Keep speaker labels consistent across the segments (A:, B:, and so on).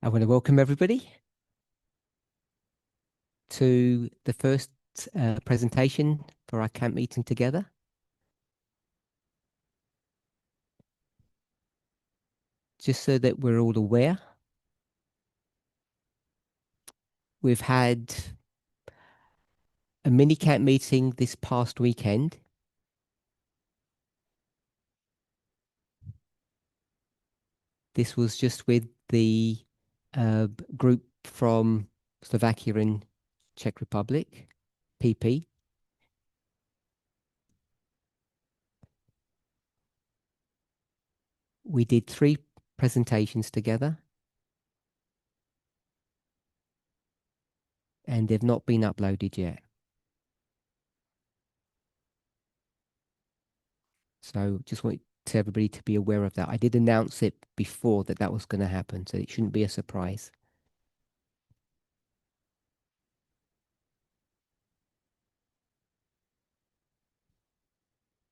A: I want to welcome everybody to the first presentation for our camp meeting together. Just so that we're all aware, we've had a mini camp meeting this past weekend. This was just with the group from Slovakia and Czech Republic, PP. We did 3 presentations together, and they've not been uploaded yet. So just want everybody to be aware of that. I did announce it before that was going to happen, so it shouldn't be a surprise.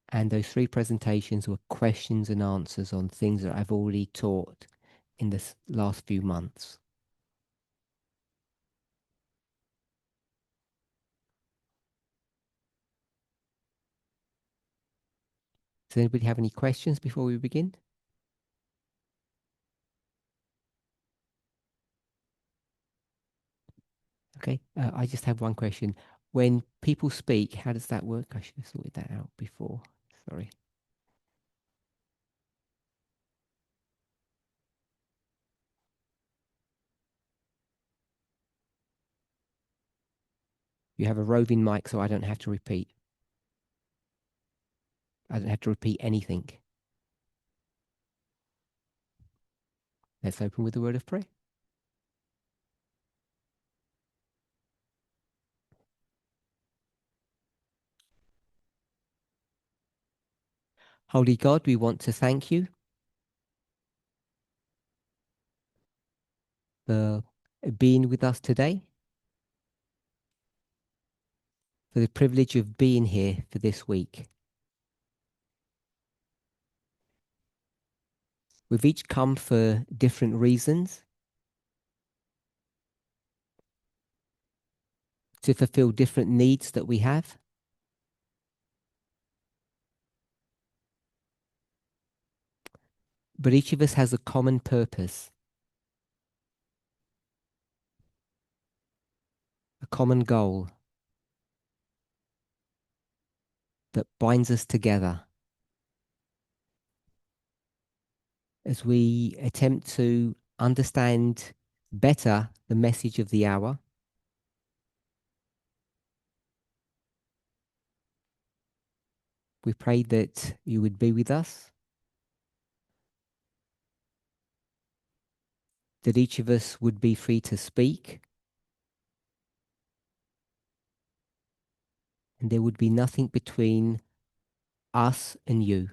A: And those 3 presentations were questions and answers on things that I've already taught in the last few months. Does anybody have any questions before we begin? Okay, I just have one question. When people speak, how does that work? I should have sorted that out before. Sorry. You have a roving mic, so I don't have to repeat. I don't have to repeat anything. Let's open with a word of prayer. Holy God, we want to thank you for being with us today, for the privilege of being here for this week. We've each come for different reasons, to fulfill different needs that we have. But each of us has a common purpose, a common goal that binds us together as we attempt to understand better the message of the hour. We pray that you would be with us, that each of us would be free to speak, and there would be nothing between us and you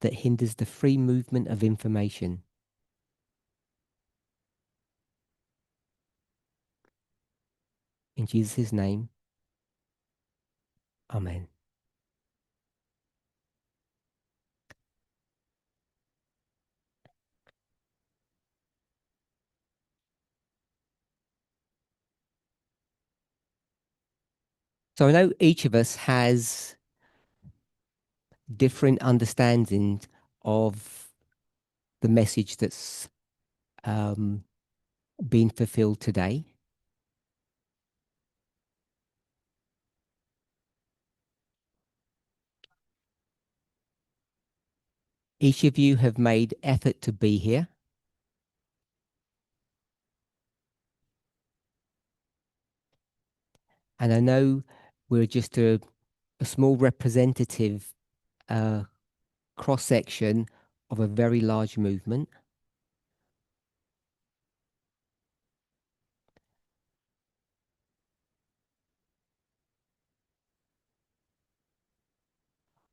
A: that hinders the free movement of information. In Jesus' name, Amen. So I know each of us has different understandings of the message that's being fulfilled today. Each of you have made effort to be here. And I know we're just a small representative cross-section of a very large movement.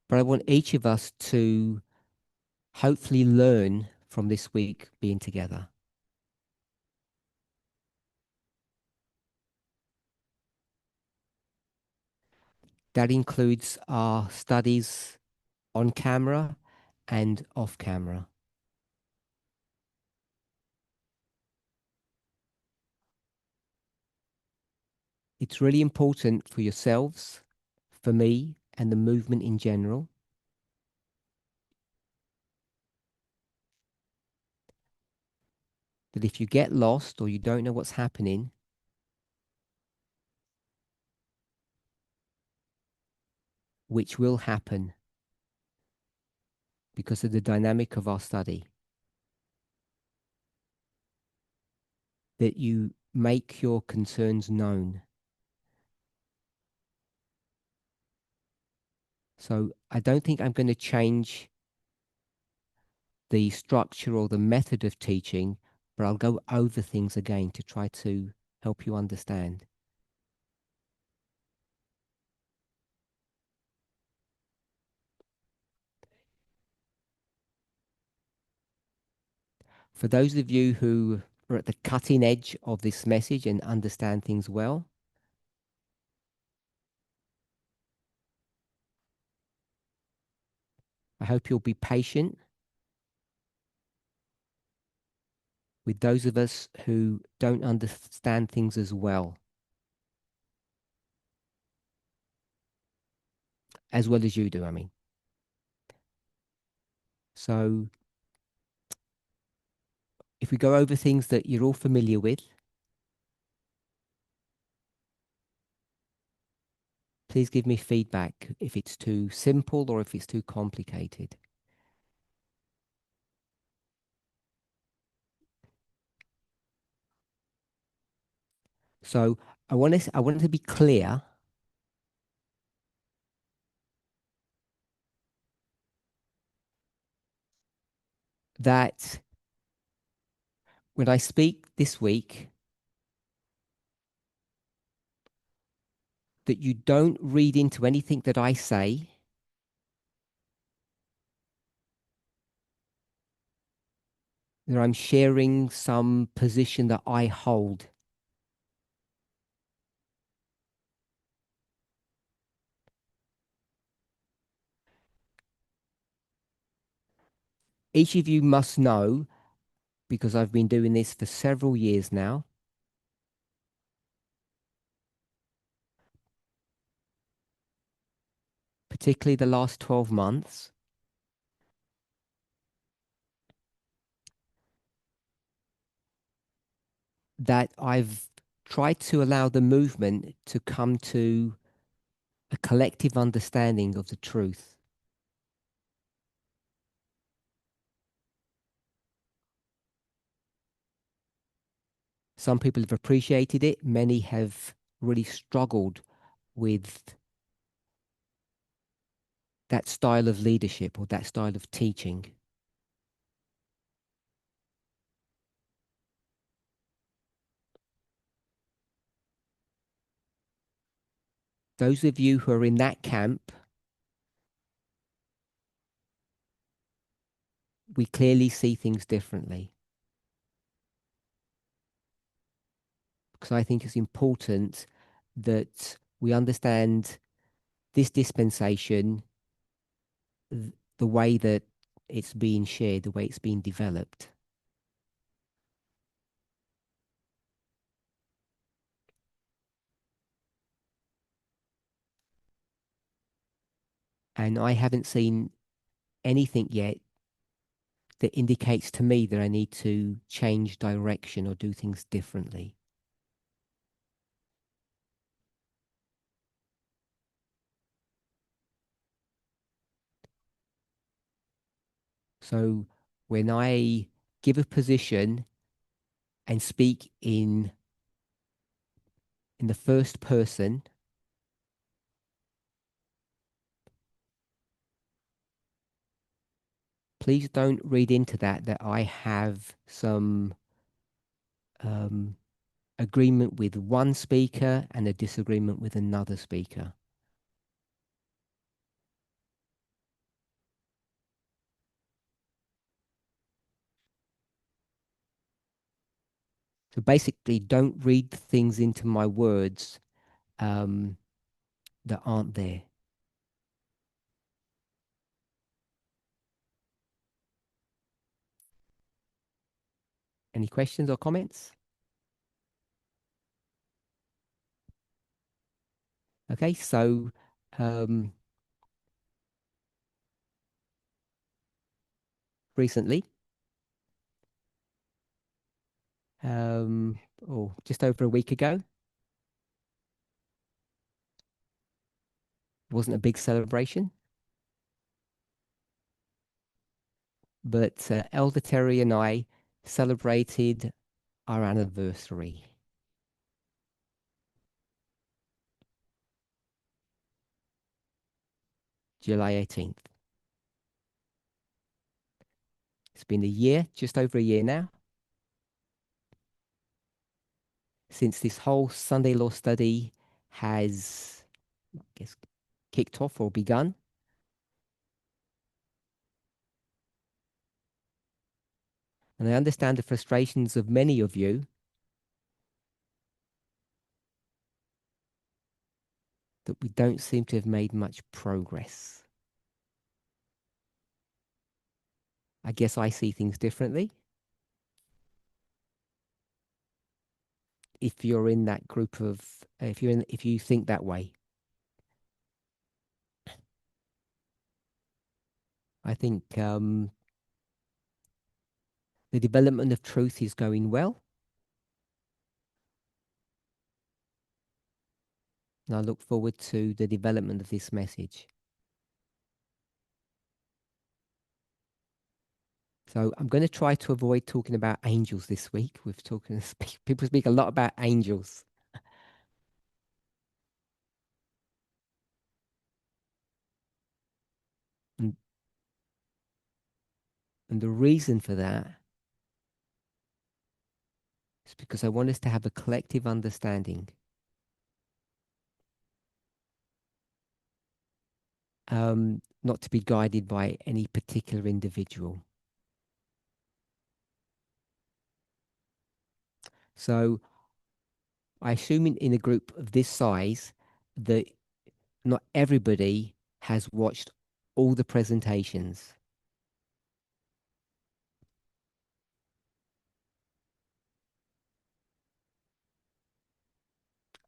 A: But I want each of us to hopefully learn from this week being together. That includes our studies on camera and off camera. It's really important for yourselves, for me, and the movement in general that if you get lost or you don't know what's happening, which will happen because of the dynamic of our study, that you make your concerns known. So I don't think I'm going to change the structure or the method of teaching, but I'll go over things again to try to help you understand. For those of you who are at the cutting edge of this message and understand things well, I hope you'll be patient with those of us who don't understand things as well as you do, I mean. So if we go over things that you're all familiar with, please give me feedback if it's too simple or if it's too complicated. So I wanted to be clear that when I speak this week, that you don't read into anything that I say that I'm sharing some position that I hold. Each of you must know, because I've been doing this for several years now, particularly the last 12 months, that I've tried to allow the movement to come to a collective understanding of the truth. Some people have appreciated it. Many have really struggled with that style of leadership or that style of teaching. Those of you who are in that camp, we clearly see things differently. Because I think it's important that we understand this dispensation, the way that it's being shared, the way it's being developed. And I haven't seen anything yet that indicates to me that I need to change direction or do things differently. So when I give a position and speak in the first person, please don't read into that I have some agreement with one speaker and a disagreement with another speaker. So basically, don't read things into my words that aren't there. Any questions or comments? Okay, so um, recently, um, just over a week ago, it wasn't a big celebration, but Elder Terry and I celebrated our anniversary, July 18th. It's been a year, just over a year now, since this whole Sunday law study has, I guess, kicked off or begun. And I understand the frustrations of many of you that we don't seem to have made much progress. I guess I see things differently. If you're in that group of, if you think that way, I think the development of truth is going well. And I look forward to the development of this message. So I'm going to try to avoid talking about angels this week. People speak a lot about angels. And, and the reason for that is because I want us to have a collective understanding. Not to be guided by any particular individual. So I assume in a group of this size that not everybody has watched all the presentations.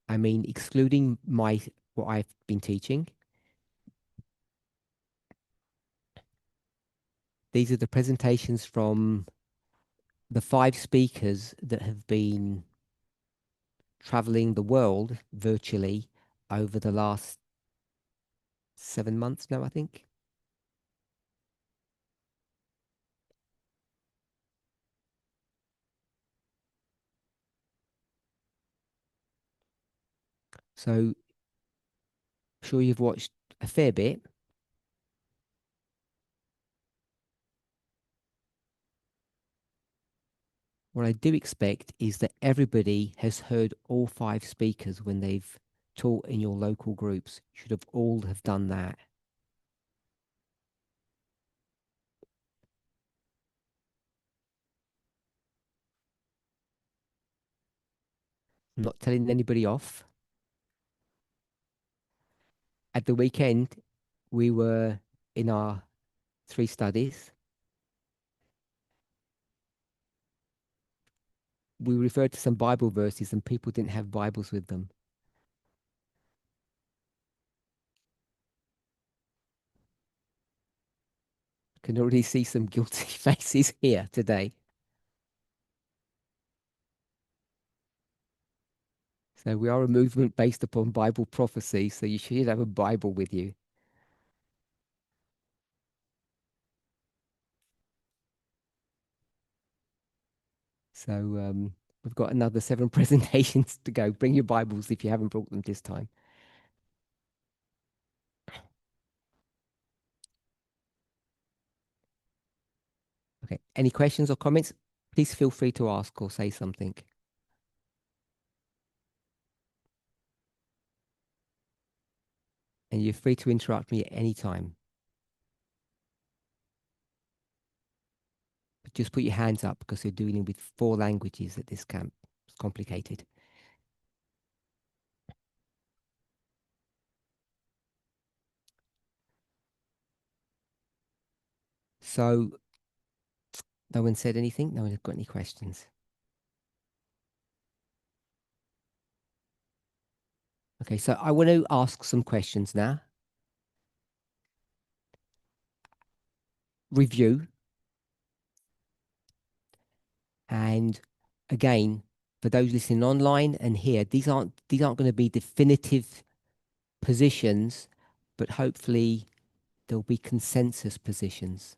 A: I mean, excluding what I've been teaching, these are the presentations from the 5 speakers that have been traveling the world virtually over the last 7 months now, I think. So I'm sure you've watched a fair bit. What I do expect is that everybody has heard all 5 speakers when they've taught in your local groups. You should have all have done that. I'm not telling anybody off. At the weekend, we were in our 3 studies. We referred to some Bible verses and people didn't have Bibles with them. Can already see some guilty faces here today. So we are a movement based upon Bible prophecy, so you should have a Bible with you. So we've got another 7 presentations to go. Bring your Bibles if you haven't brought them this time. Okay. Any questions or comments? Please feel free to ask or say something. And you're free to interrupt me at any time. But just put your hands up because you're dealing with 4 languages at this camp. It's complicated. So no one said anything? No one's got any questions? Okay, so I want to ask some questions now. Review. And again, for those listening online and here, these aren't going to be definitive positions, but hopefully there'll be consensus positions.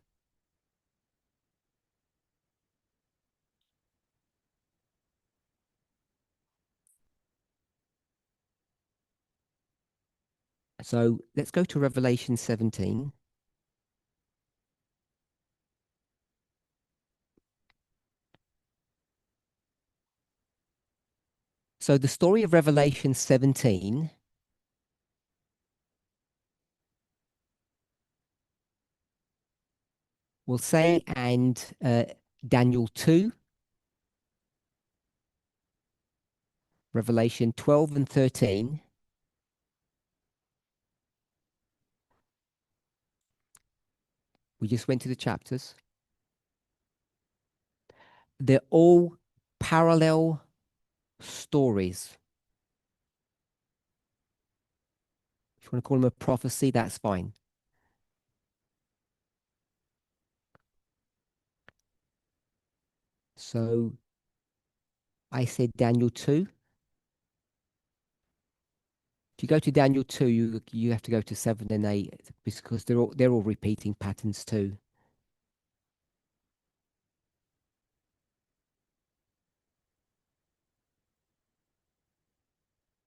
A: So let's go to Revelation 17. So the story of Revelation 17 will say, and Daniel 2, Revelation 12 and 13. We just went to the chapters. They're all parallel stories. If you want to call them a prophecy, that's fine. So I said Daniel 2. If you go to Daniel 2, you have to go to 7 and 8 because they're all repeating patterns too.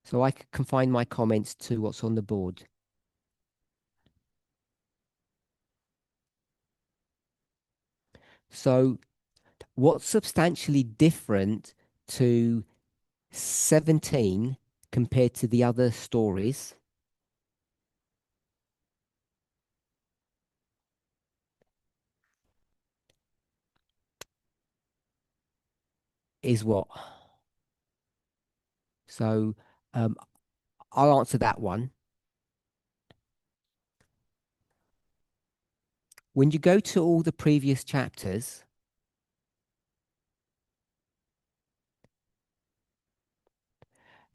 A: So I can confine my comments to what's on the board. So what's substantially different to 17 compared to the other stories is what? So um, I'll answer that one. When you go to all the previous chapters,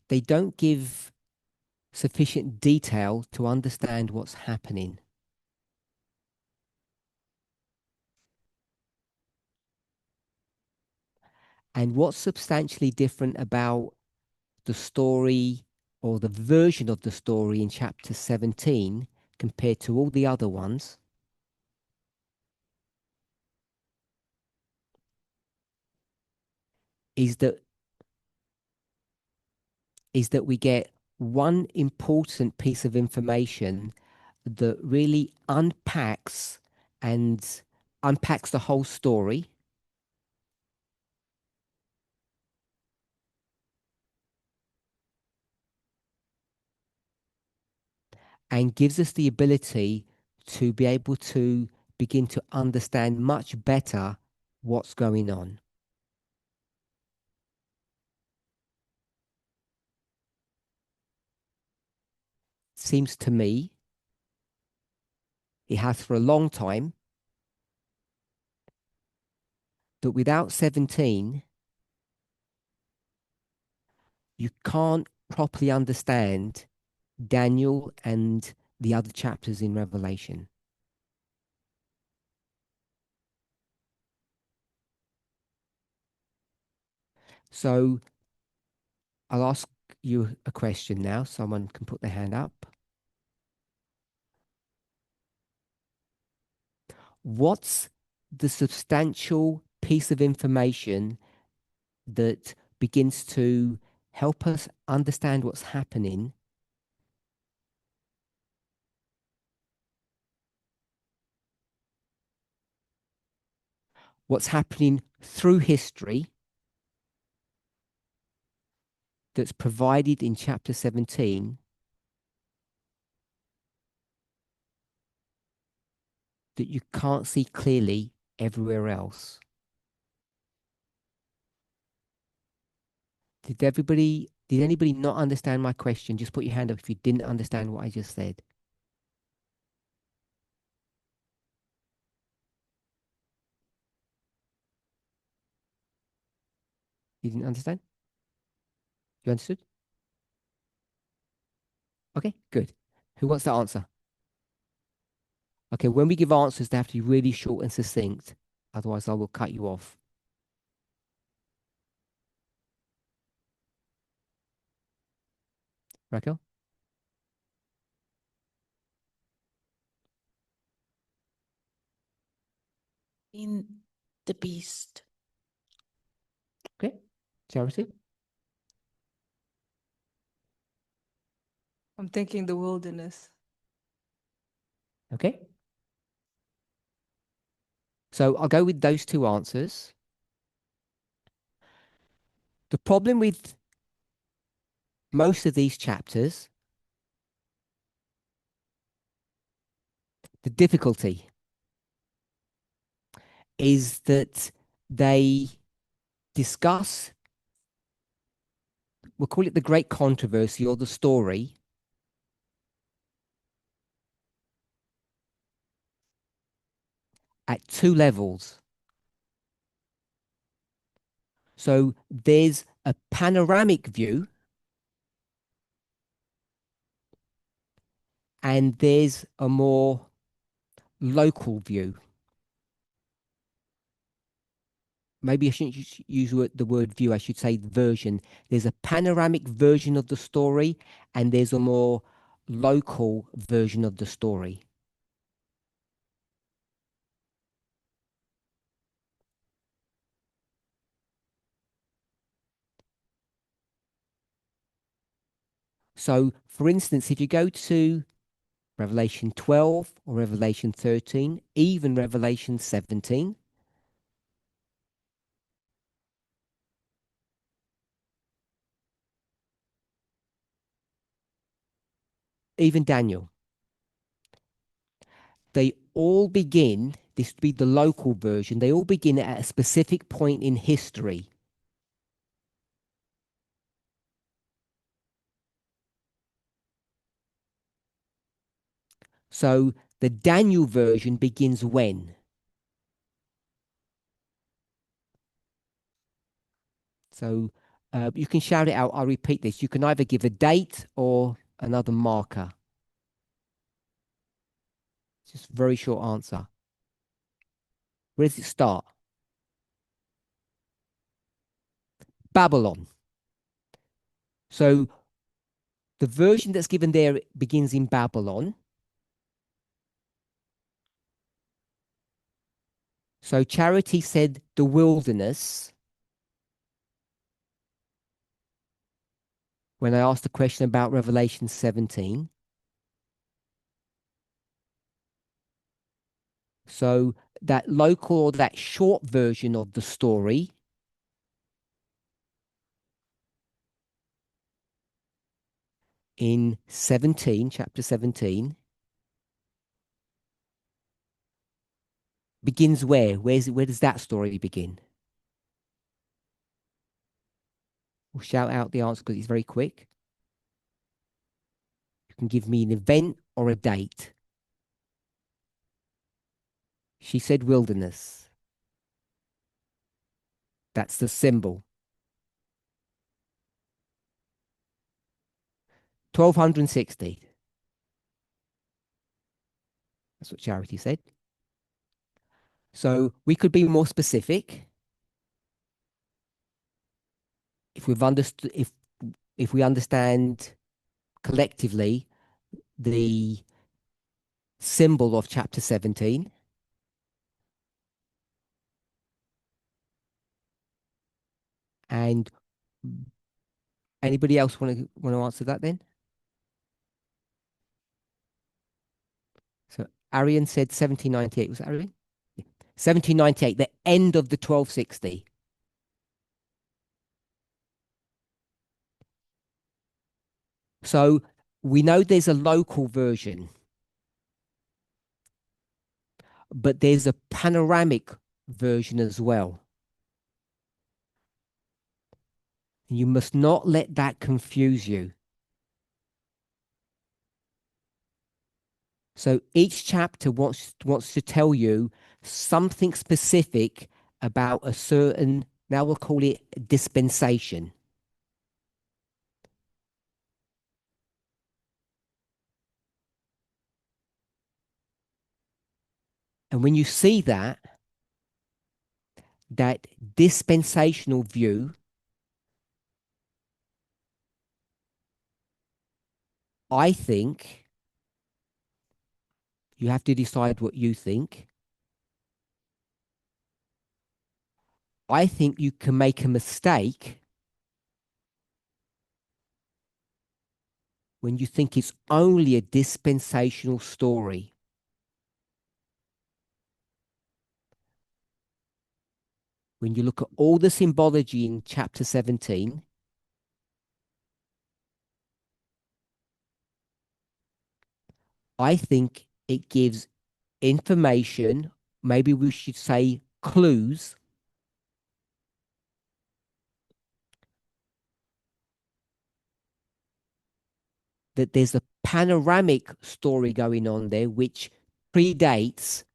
A: they don't give sufficient detail to understand what's happening. And what's substantially different about the story or the version of the story in chapter 17 compared to all the other ones is that we get one important piece of information that really and unpacks the whole story and gives us the ability to be able to begin to understand much better what's going on. Seems to me it has for a long time that without 17, you can't properly understand Daniel and the other chapters in Revelation. So I'll ask you a question now. Someone can put their hand up. What's the substantial piece of information that begins to help us understand what's happening through history that's provided in chapter 17 that you can't see clearly everywhere else? Did anybody not understand my question? Just put your hand up if you didn't understand what I just said. You didn't understand? You understood? Okay, good. Who wants to answer? Okay, when we give answers, they have to be really short and succinct. Otherwise, I will cut you off. Raquel?
B: In the beast.
A: Okay. Charity?
C: I'm thinking the wilderness.
A: Okay. So I'll go with those two answers. The problem with most of these chapters, the difficulty is that they discuss, we'll call it the great controversy or the story, at two levels. So there's a panoramic view and there's a more local view. Maybe I shouldn't use the word view, I should say version. There's a panoramic version of the story and there's a more local version of the story. So, for instance, if you go to Revelation 12 or Revelation 13, even Revelation 17, even Daniel, they all begin, this would be the local version, they all begin at a specific point in history. So the Daniel version begins when? So you can shout it out. I'll repeat this. You can either give a date or another marker. Just very short answer. Where does it start? Babylon. So the version that's given there begins in Babylon. So Charity said the wilderness when I asked the question about Revelation 17. So that local or that short version of the story in 17, chapter 17, begins where? Where does that story begin? We'll shout out the answer because it's very quick. You can give me an event or a date. She said wilderness. That's the symbol. 1260. That's what Charity said. So we could be more specific if we've understood, if we understand collectively the symbol of chapter 17. And anybody else want to answer that then? So Arian said 1798. Was that Arian? Yeah. 1798, the end of the 1260. So we know there's a local version, but there's a panoramic version as well. You must not let that confuse you. So each chapter wants to tell you something specific about a certain, now we'll call it dispensation. And when you see that, that dispensational view, I think you have to decide what you think. I think you can make a mistake when you think it's only a dispensational story. When you look at all the symbology in chapter 17, I think it gives information, maybe we should say clues, that there's a panoramic story going on there which predates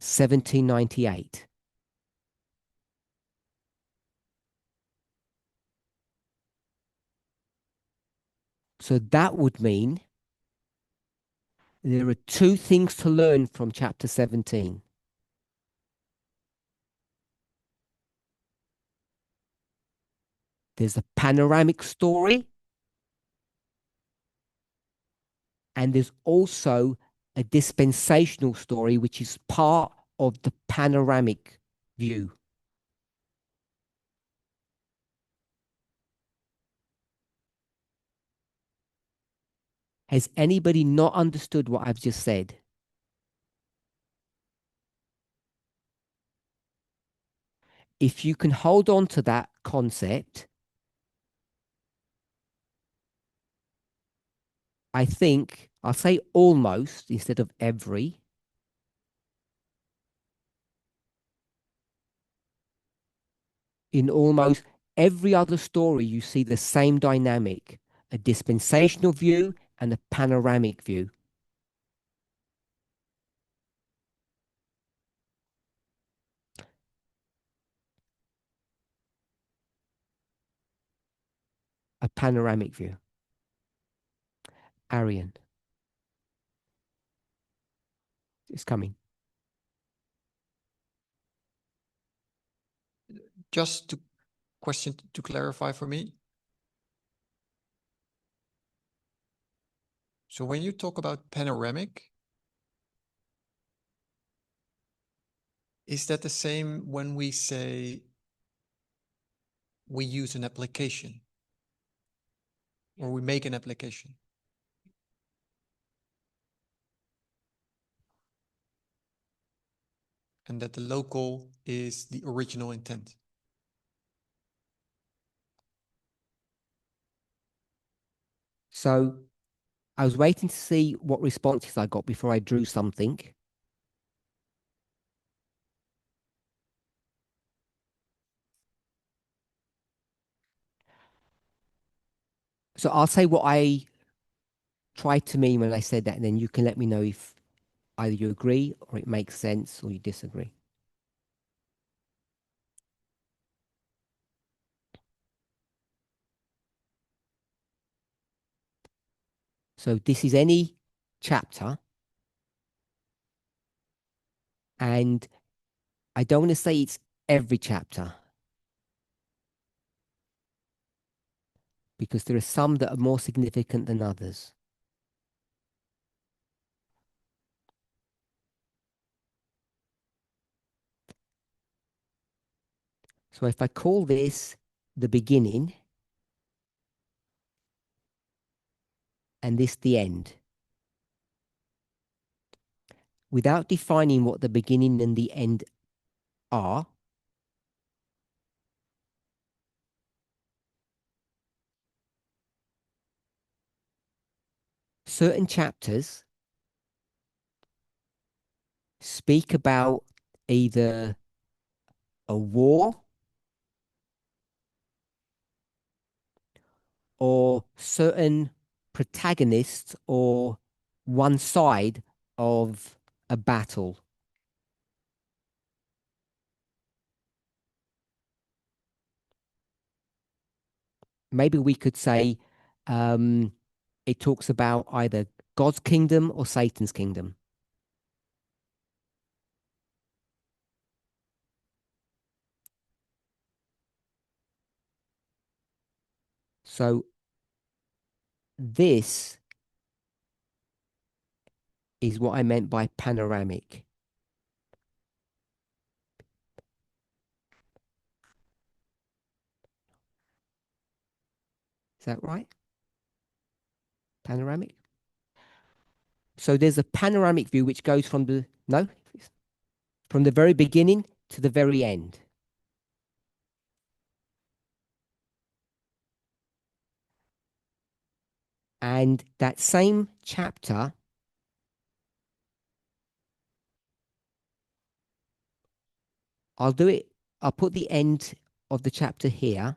A: 1798. So that would mean there are two things to learn from chapter 17. There's a panoramic story, and there's also a dispensational story, which is part of the panoramic view. Has anybody not understood what I've just said? If you can hold on to that concept, I think I'll say almost instead of every. In almost every other story, you see the same dynamic, a dispensational view and a panoramic view. A panoramic view. Arian is coming.
C: Just to question to clarify for me. So when you talk about panoramic, is that the same when we say we use an application or we make an application? And that the local is the original intent?
A: So I was waiting to see what responses I got before I drew something. So I'll say what I tried to mean when I said that, and then you can let me know if either you agree or it makes sense or you disagree. So this is any chapter, and I don't want to say it's every chapter, because there are some that are more significant than others. So if I call this the beginning and this the end, without defining what the beginning and the end are, certain chapters speak about either a war or certain protagonists or one side of a battle. Maybe we could say it talks about either God's kingdom or Satan's kingdom. So this is what I meant by panoramic. Is that right? Panoramic? So there's a panoramic view which goes from from the very beginning to the very end. And that same chapter, I'll put the end of the chapter here.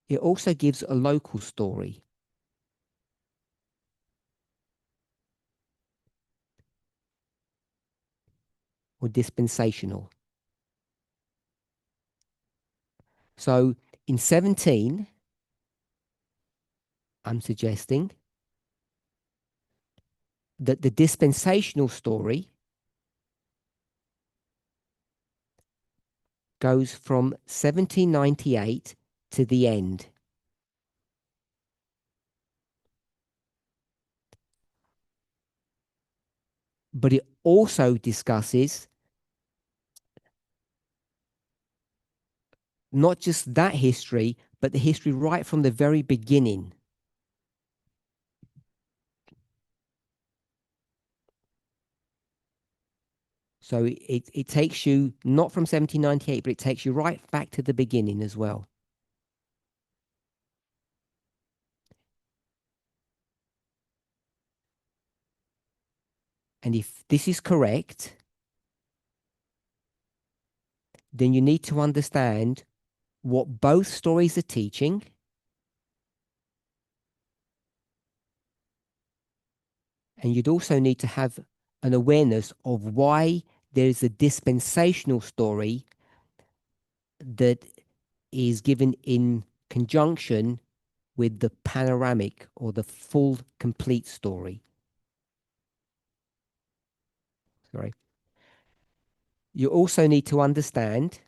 A: It also gives a local story. Or dispensational. So in 17, I'm suggesting that the dispensational story goes from 1798 to the end. But it also discusses not just that history, but the history right from the very beginning. So it takes you not from 1798, but it takes you right back to the beginning as well. And if this is correct, then you need to understand what both stories are teaching, and you'd also need to have an awareness of why there's a dispensational story that is given in conjunction with the panoramic or the full complete story. Sorry. You also need to understand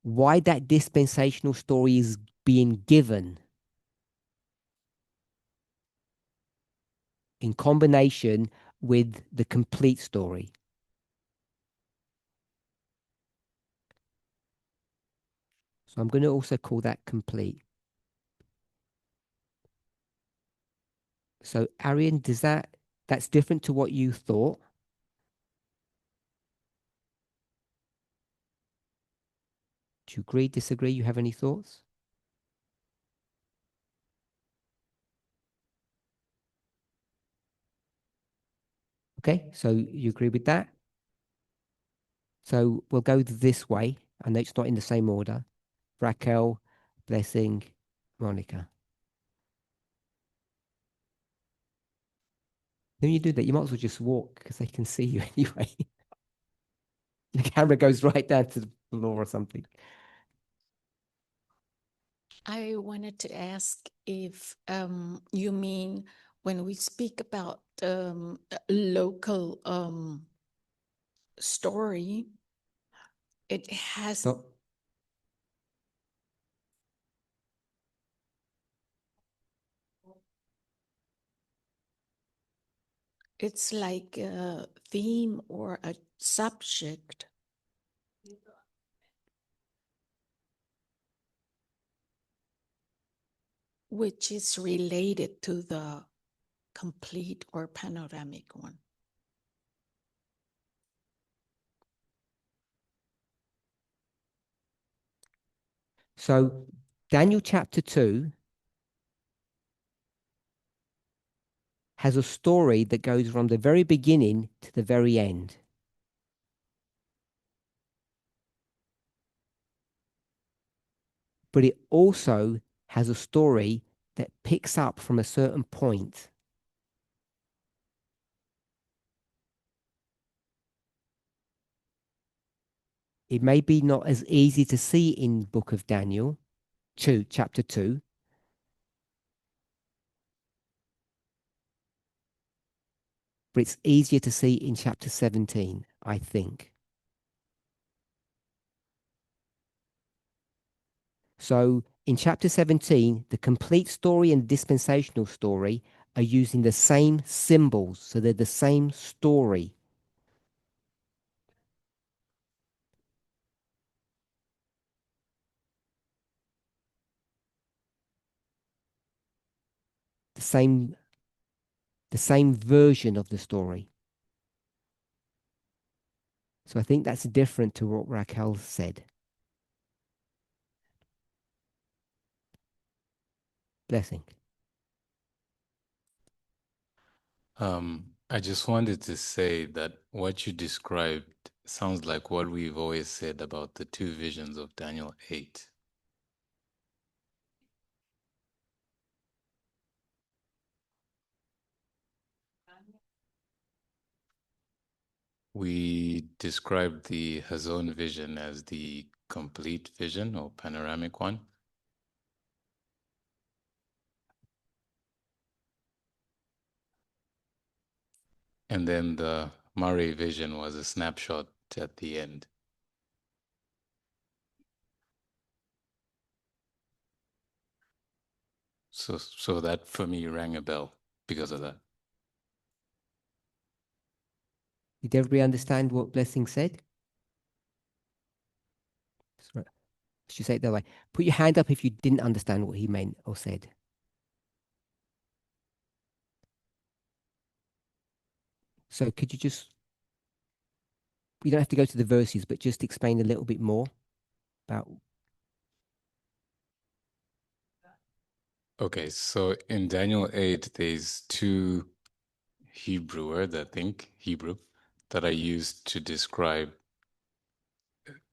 A: why that dispensational story is being given in combination with the complete story. So I'm going to also call that complete. So Arian, that's different to what you thought? Do you agree, disagree? You have any thoughts? Okay, so you agree with that? So we'll go this way. I know it's not in the same order. Raquel, Blessing, Monica. When you do that, you might as well just walk because they can see you anyway. The camera goes right down to the floor or something.
B: I wanted to ask if you mean when we speak about a local story, it has
A: Stop.
B: it's like a theme or a subject which is related to the complete or panoramic one.
A: So Daniel chapter 2 has a story that goes from the very beginning to the very end. But it also has a story that picks up from a certain point. It may be not as easy to see in Book of Daniel 2, chapter 2, but it's easier to see in chapter 17, I think. So in chapter 17, the complete story and dispensational story are using the same symbols. So they're the same story. The same version of the story. So I think that's different to what Raquel said. Blessing.
D: I just wanted to say that what you described sounds like what we've always said about the two visions of Daniel 8. We described the Hazon vision as the complete vision or panoramic one. And then the Mare vision was a snapshot at the end. So that for me rang a bell because of that.
A: Did everybody understand what Blessing said? Sorry. I should say it that way. Put your hand up if you didn't understand what he meant or said. So could you just, you don't have to go to the verses, but just explain a little bit more about.
D: Okay, so in Daniel 8, there's two Hebrew words, I think, Hebrew, that are used to describe,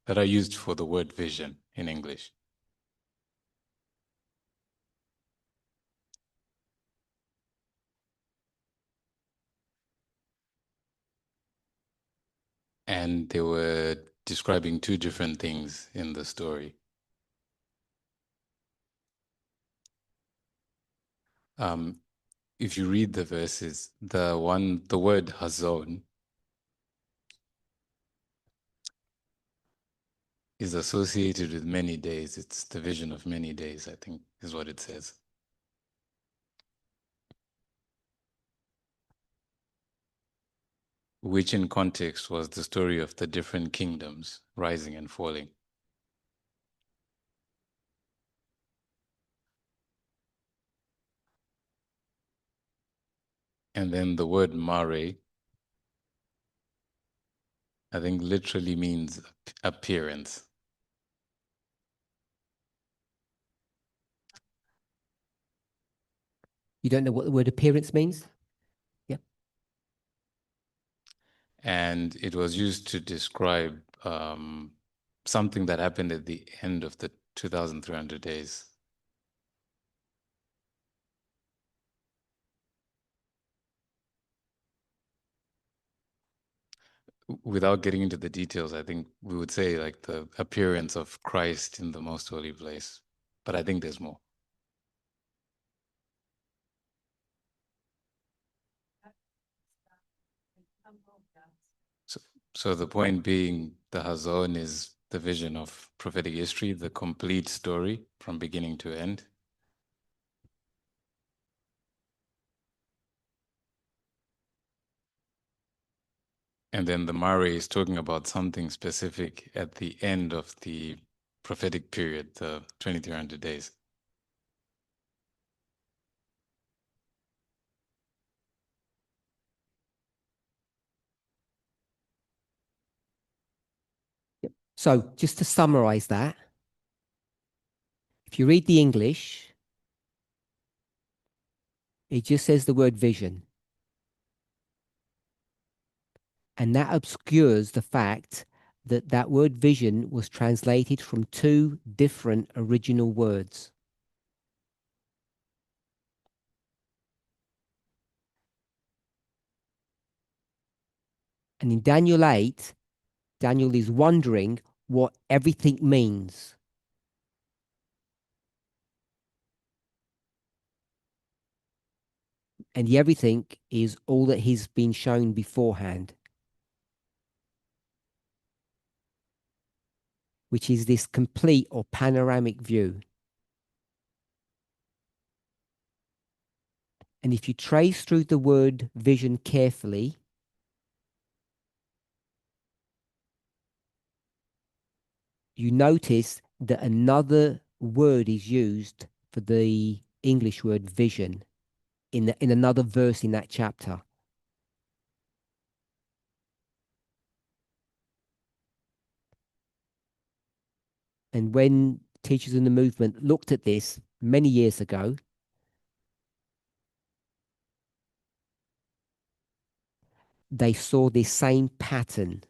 D: that are used for the word vision in English. And they were describing two different things in the story. If you read the verses, the word hazon is associated with many days. It's the vision of many days, I think, is what it says. Which in context was the story of the different kingdoms rising and falling. And then the word mare, I think literally means appearance.
A: You don't know what the word appearance means? Yeah.
D: And it was used to describe something that happened at the end of the 2,300 days. Without getting into the details, I think we would say like the appearance of Christ in the most holy place. But I think there's more. So the point being, the Hazon is the vision of prophetic history, the complete story from beginning to end. And then the Mare is talking about something specific at the end of the prophetic period, the 2300 days.
A: Yep. So just to summarize that, if you read the English, it just says the word vision. And that obscures the fact that that word vision was translated from two different original words. And in Daniel 8, Daniel is wondering what everything means. And the everything is all that he's been shown beforehand. which is this complete or panoramic view. And if you trace through the word vision carefully, you notice that another word is used for the English word vision in another verse in that chapter. And when teachers in the movement looked at this many years ago, they saw this same pattern.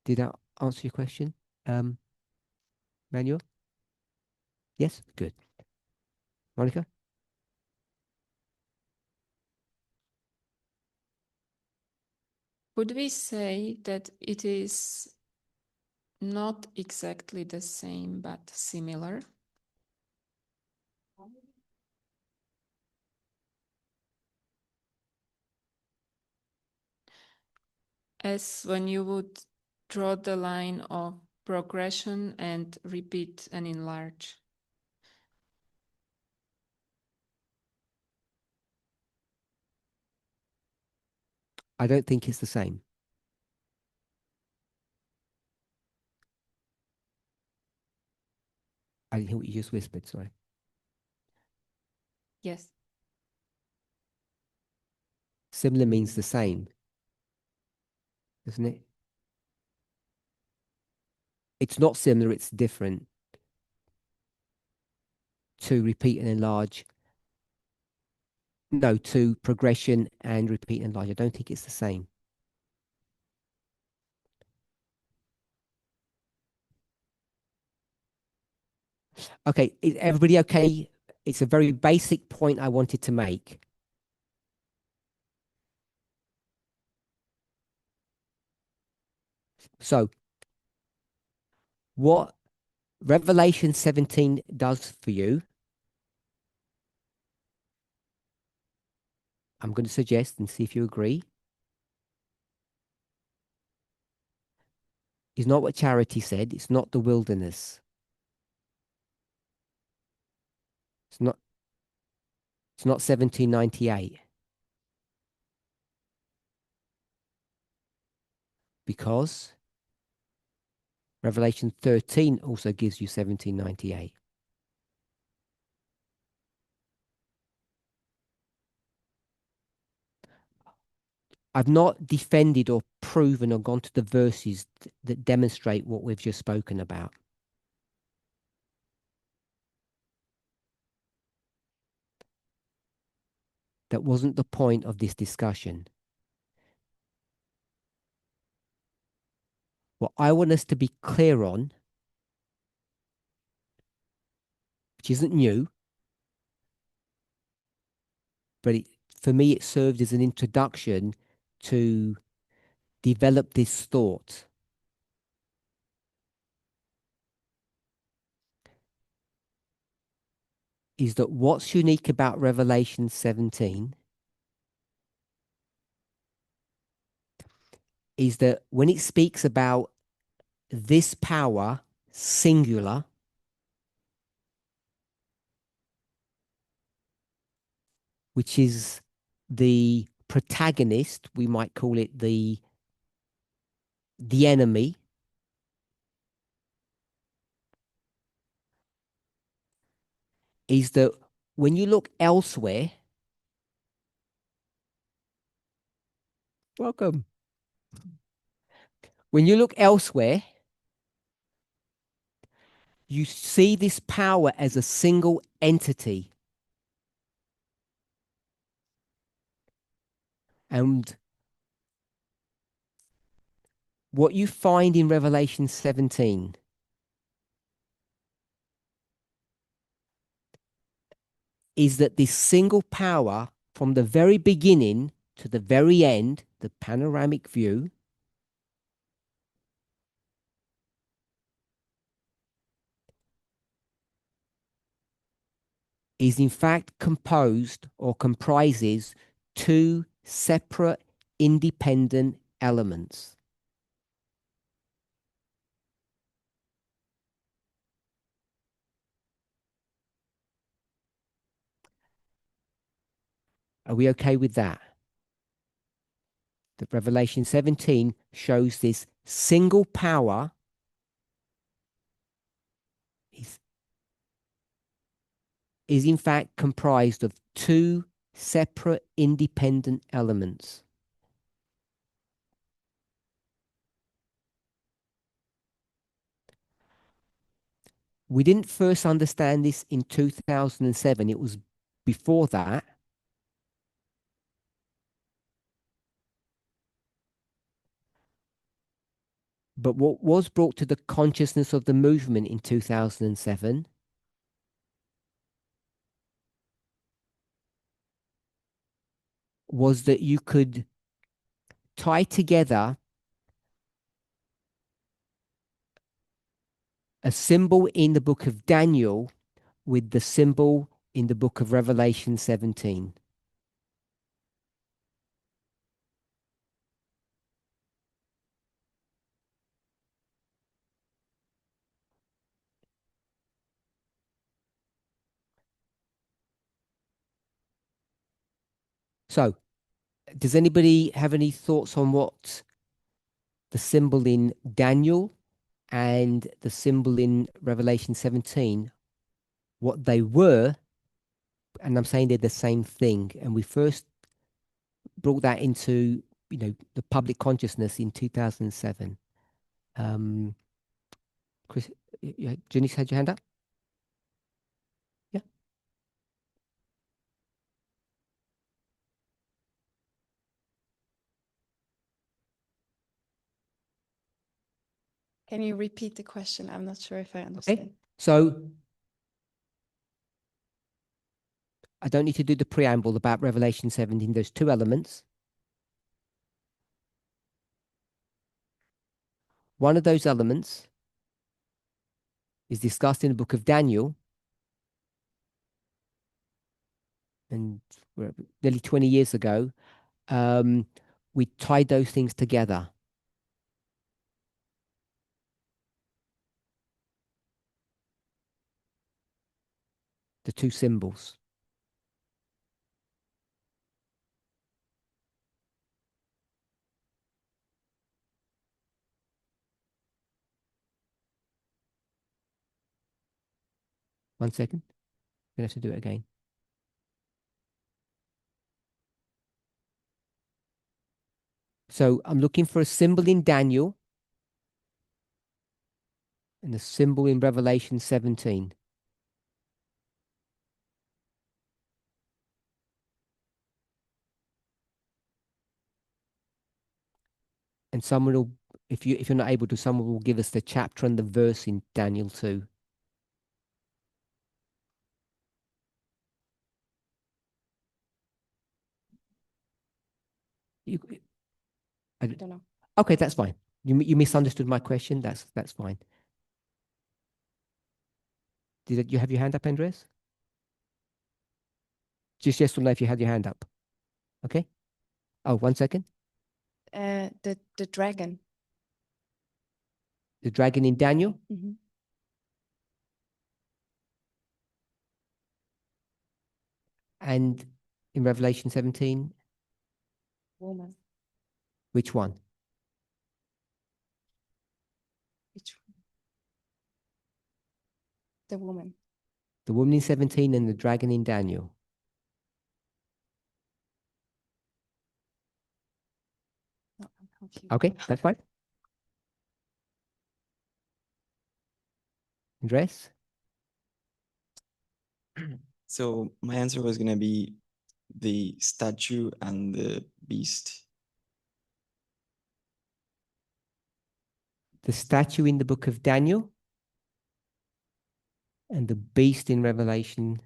A: Did that answer your question, Manuel? Yes? Good. Monica?
B: Would we say that it is not exactly the same, but similar? As when you would draw the line of progression and repeat and enlarge.
A: I don't think it's the same. I didn't hear what you just whispered, sorry.
B: Yes.
A: Similar means the same, doesn't it? It's not similar, it's different. To repeat and enlarge. No, to progression and repeat and enlarge. I don't think it's the same. Okay, is everybody okay? It's a very basic point I wanted to make. So, what Revelation 17 does for you, I'm going to suggest and see if you agree, is not what Charity said. It's not the wilderness. It's not 1798. Because Revelation 13 also gives you 1798. I've not defended or proven or gone to the verses that demonstrate what we've just spoken about. That wasn't the point of this discussion. What I want us to be clear on, which isn't new, but for me it served as an introduction to develop this thought. Is that what's unique about Revelation 17 is that when it speaks about this power, singular, which is the protagonist, we might call it the enemy, is that when you look elsewhere, welcome. When you look elsewhere, you see this power as a single entity. And what you find in Revelation 17 is that this single power, from the very beginning to the very end, the panoramic view, is in fact composed or comprises two separate independent elements. Are we okay with that? That Revelation 17 shows this single power is in fact comprised of two separate independent elements. We didn't first understand this in 2007. It was before that. But what was brought to the consciousness of the movement in 2007 was that you could tie together a symbol in the book of Daniel with the symbol in the book of Revelation 17. So, does anybody have any thoughts on what the symbol in Daniel and the symbol in Revelation 17, what they were? And I'm saying they're the same thing. And we first brought that into, the public consciousness in 2007. Chris, Janice had your hand up? Yeah.
E: Can you repeat the question? I'm not sure if I understand.
A: Okay. So I don't need to do the preamble about Revelation 17. There's two elements. One of those elements is discussed in the book of Daniel. And nearly 20 years ago, we tied those things together. The two symbols. One second. I'm going to have to do it again. So I'm looking for a symbol in Daniel and a symbol in Revelation 17. And someone will, if you're not able to, someone will give us the chapter and the verse in Daniel 2.
E: I don't know.
A: Okay, that's fine. You misunderstood my question. That's fine. Did you have your hand up, Andres? Just yes or no if you had your hand up. Okay. Oh, 1 second.
E: The dragon.
A: The dragon in Daniel.
E: Mm-hmm.
A: And in Revelation 17,
E: Woman.
A: which one?
E: Which one? The woman.
A: The woman in 17 and the dragon in Daniel.
E: No, I'm confused.
A: Okay, that's fine. Andres?
F: So my answer was going to be the statue and the beast.
A: The statue in the book of Daniel and the beast in Revelation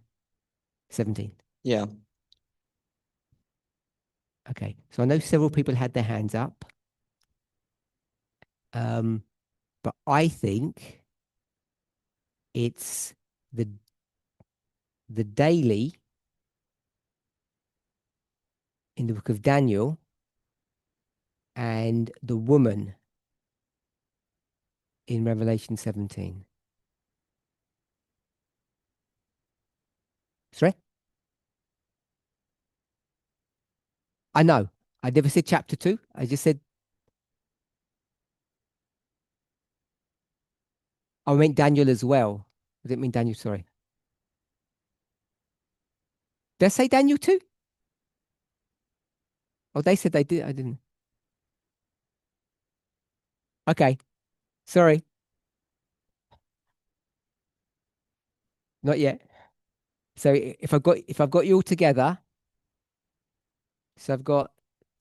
A: 17.
F: Yeah.
A: Okay, so I know several people had their hands up. But I think it's the daily in the book of Daniel and the woman in Revelation 17. Sorry? I know. I never said chapter 2. I just said I meant Daniel as well. I didn't mean Daniel, sorry. Did I say Daniel too? Oh, they said they did. I didn't. Okay. Sorry. Not yet. So if I've got you all together, so I've got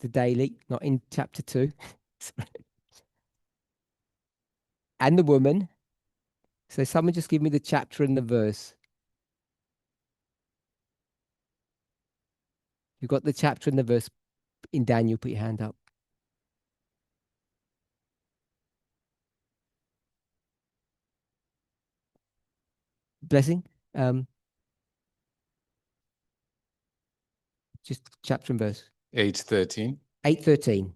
A: the daily, not in chapter 2, and the woman. So someone just give me the chapter and the verse. You've got the chapter and the verse in Daniel. Put your hand up. Blessing. Just chapter and verse.
D: 8:13.
A: 8:13.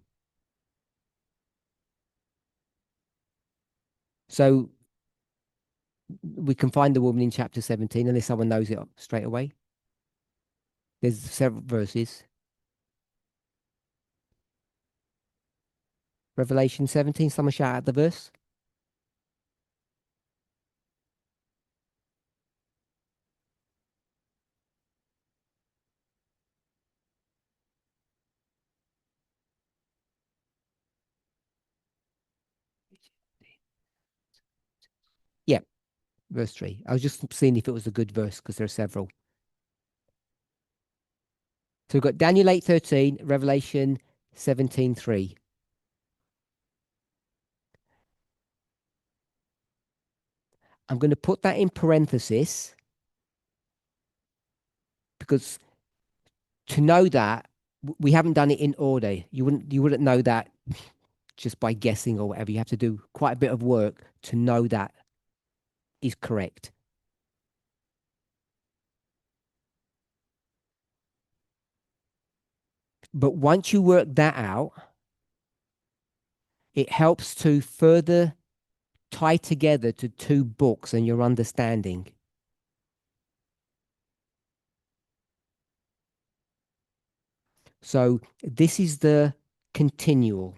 A: So we can find the woman in chapter 17 unless someone knows it straight away. There's several verses. Revelation 17, someone shout out the verse. Yeah, verse 3. I was just seeing if it was a good verse because there are several. So we've got Daniel 8:13, Revelation 17:3. I'm going to put that in parenthesis because to know that we haven't done it in order. You wouldn't know that just by guessing or whatever. You have to do quite a bit of work to know that is correct. But once you work that out, it helps to further tie together to two books and your understanding. So this is the continual.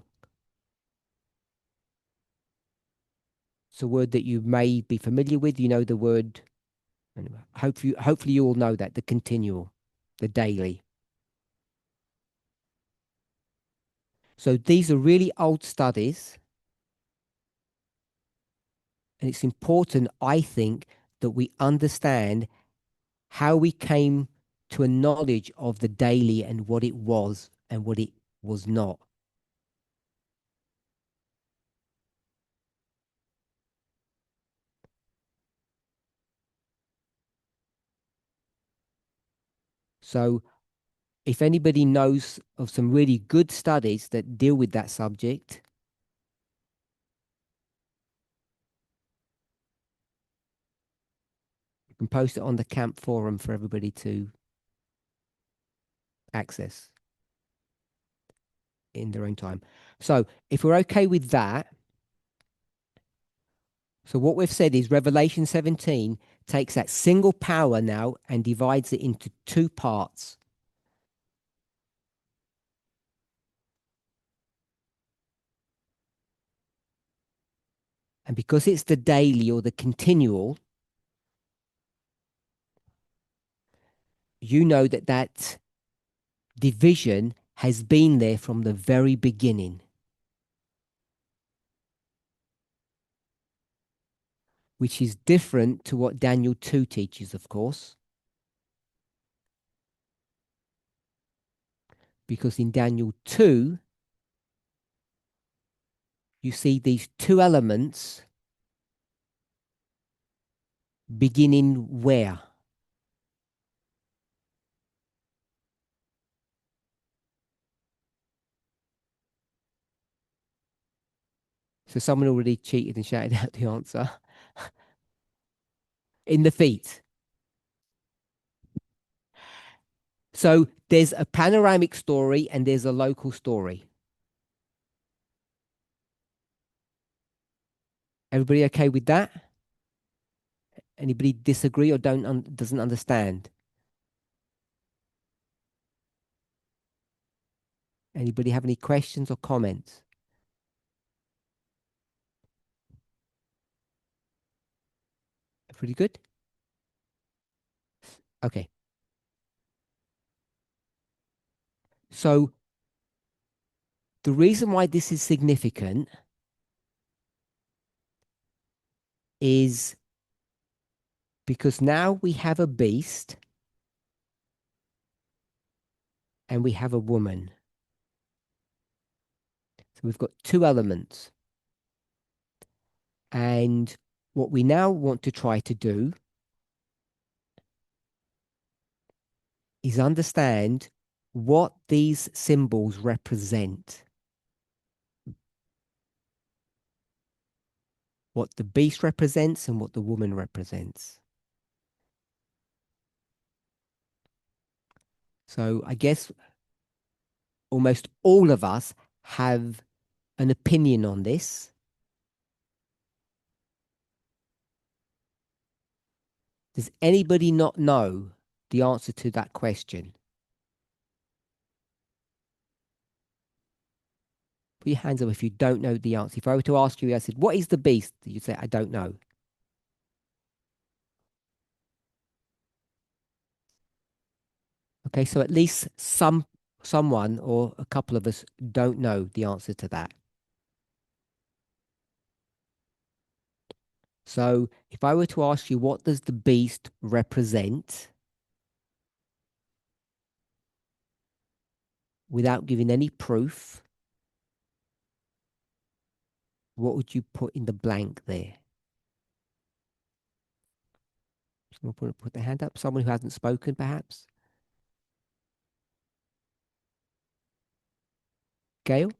A: It's a word that you may be familiar with. You know the word. Anyway, hopefully you all know that, the continual, the daily. So these are really old studies. And it's important, I think, that we understand how we came to a knowledge of the daily and what it was and what it was not. So if anybody knows of some really good studies that deal with that subject, you can post it on the camp forum for everybody to access in their own time. So if we're okay with that, so what we've said is Revelation 17 takes that single power now and divides it into two parts. And because it's the daily or the continual, you know that that division has been there from the very beginning. Which is different to what Daniel 2 teaches, of course. Because in Daniel 2, you see these two elements beginning where? So someone already cheated and shouted out the answer. In the feet. So there's a panoramic story and there's a local story. Everybody okay with that? Anybody disagree or doesn't understand? Anybody have any questions or comments? Pretty good? Okay. So the reason why this is significant is because now we have a beast and we have a woman. So we've got two elements. And what we now want to try to do is understand what these symbols represent. What the beast represents and what the woman represents. So I guess almost all of us have an opinion on this. Does anybody not know the answer to that question? Put your hands up if you don't know the answer. If I were to ask you, I said, what is the beast? You'd say, I don't know. Okay, so at least someone or a couple of us don't know the answer to that. So if I were to ask you, what does the beast represent? Without giving any proof, what would you put in the blank there? Someone put their hand up. Someone who hasn't spoken, perhaps? Gail?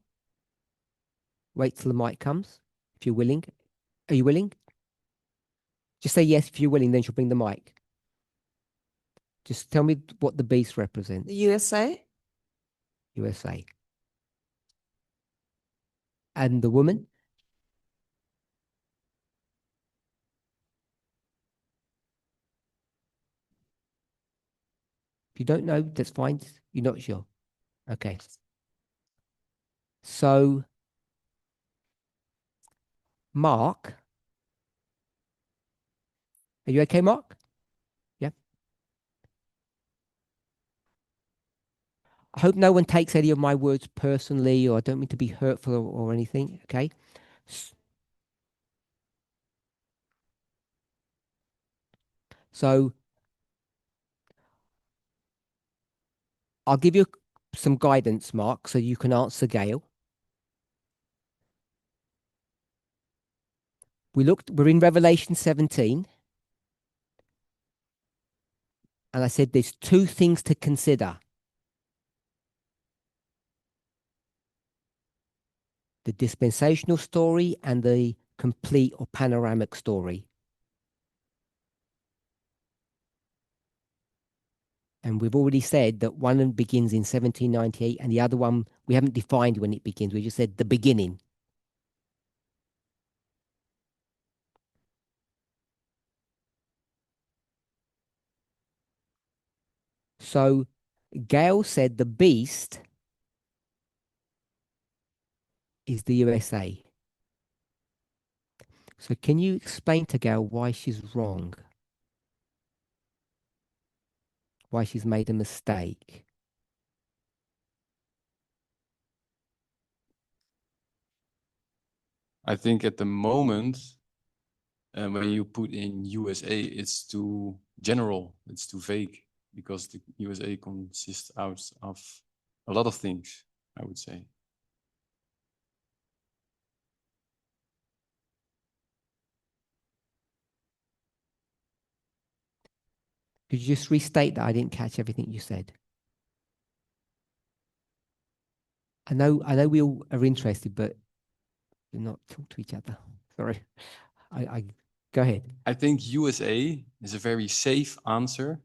A: Wait till the mic comes, if you're willing. Are you willing? Just say yes if you're willing, then she'll bring the mic. Just tell me what the beast represents.
G: The USA?
A: USA. And the woman? If you don't know, that's fine. You're not sure. Okay. So, Mark. Are you okay, Mark? Yeah. I hope no one takes any of my words personally, or I don't mean to be hurtful or anything. Okay. So, I'll give you some guidance, Mark, so you can answer Gail. We're in Revelation 17. And I said there's two things to consider. The dispensational story and the complete or panoramic story. And we've already said that one begins in 1798 and the other one, we haven't defined when it begins. We just said the beginning. So Gail said the beast is the USA. So can you explain to Gail why she's wrong? Why she's made a mistake?
F: I think at the moment, when you put in USA, it's too general, it's too vague, because the USA consists out of a lot of things, I would say.
A: Could you just restate that? I didn't catch everything you said. I know we all are interested, but do not talk to each other. Sorry. I go ahead.
F: I think USA is a very safe answer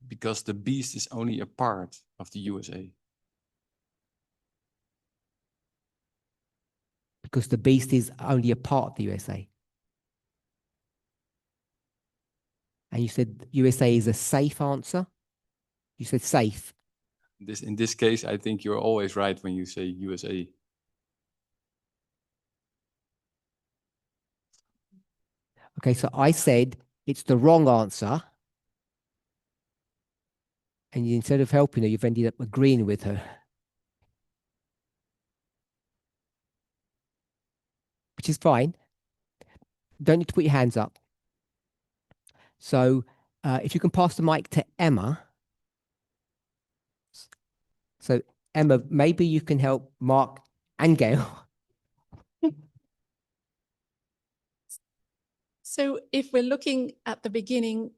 F: because the beast is only a part of the USA.
A: Because the beast is only a part of the USA. And you said USA is a safe answer? You said safe.
F: In this case, I think you're always right when you say USA.
A: Okay, so I said it's the wrong answer. And instead of helping her, you've ended up agreeing with her. Which is fine. Don't need to put your hands up. So if you can pass the mic to Emma. So Emma, maybe you can help Mark and Gail.
B: So if we're looking at the beginning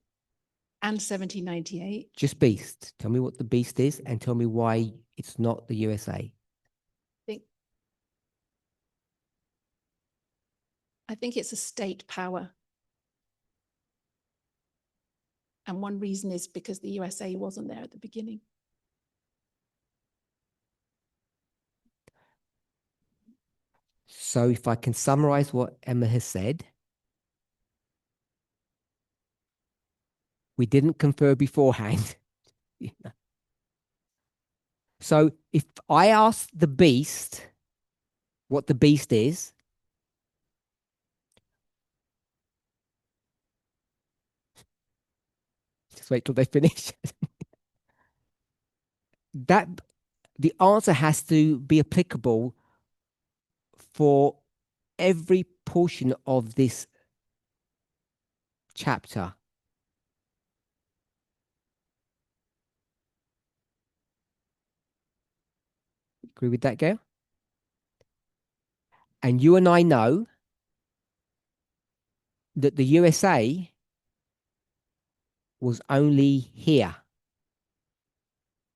B: and 1798,
A: Just beast. Tell me what the beast is and tell me why it's not the USA.
B: I think it's a state power. And one reason is because the USA wasn't there at the beginning.
A: So if I can summarize what Emma has said, we didn't confer beforehand. So if I ask the beast what the beast is, just wait till they finish. That the answer has to be applicable for every portion of this chapter. Agree with that, Gail? And you and I know that the USA was only here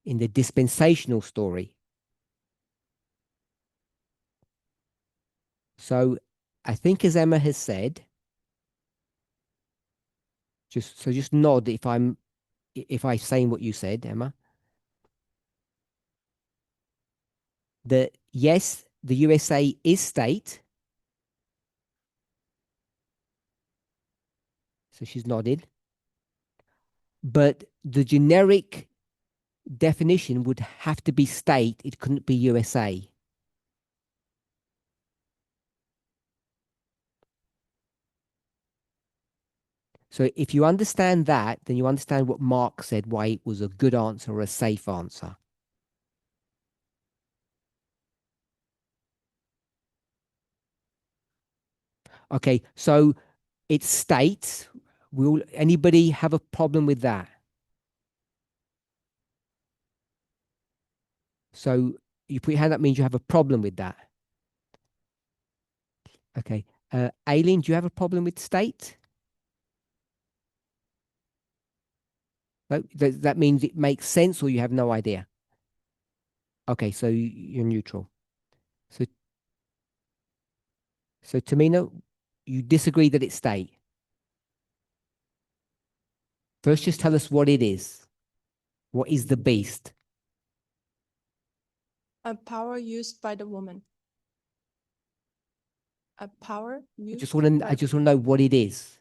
A: in the dispensational story. So I think, as Emma has said, just nod if I'm saying what you said, Emma. That yes, the USA is state. So she's nodded. But the generic definition would have to be state. It couldn't be USA. So if you understand that, then you understand what Mark said, why it was a good answer or a safe answer. Okay, so it's state. Will anybody have a problem with that? So you put your hand up means you have a problem with that. Okay. Aileen, do you have a problem with state? No, that means it makes sense or you have no idea? Okay, so you're neutral. So Tamina, you disagree that it's state? First, just tell us what it is. What is the beast?
E: A power used by the woman. A power used.
A: I just want to know what it is.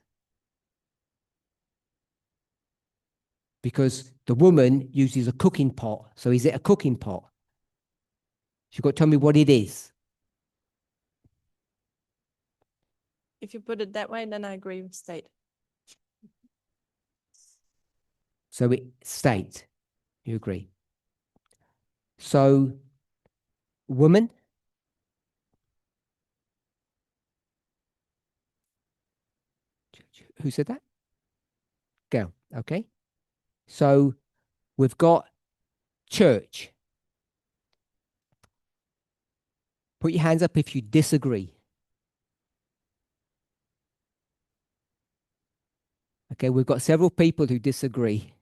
A: Because the woman uses a cooking pot. So is it a cooking pot? You've got to tell me what it is.
E: If you put it that way, then I agree with state.
A: So it's state. You agree. So, woman? Who said that? Girl. Okay. So we've got church. Put your hands up if you disagree. Okay, we've got several people who disagree.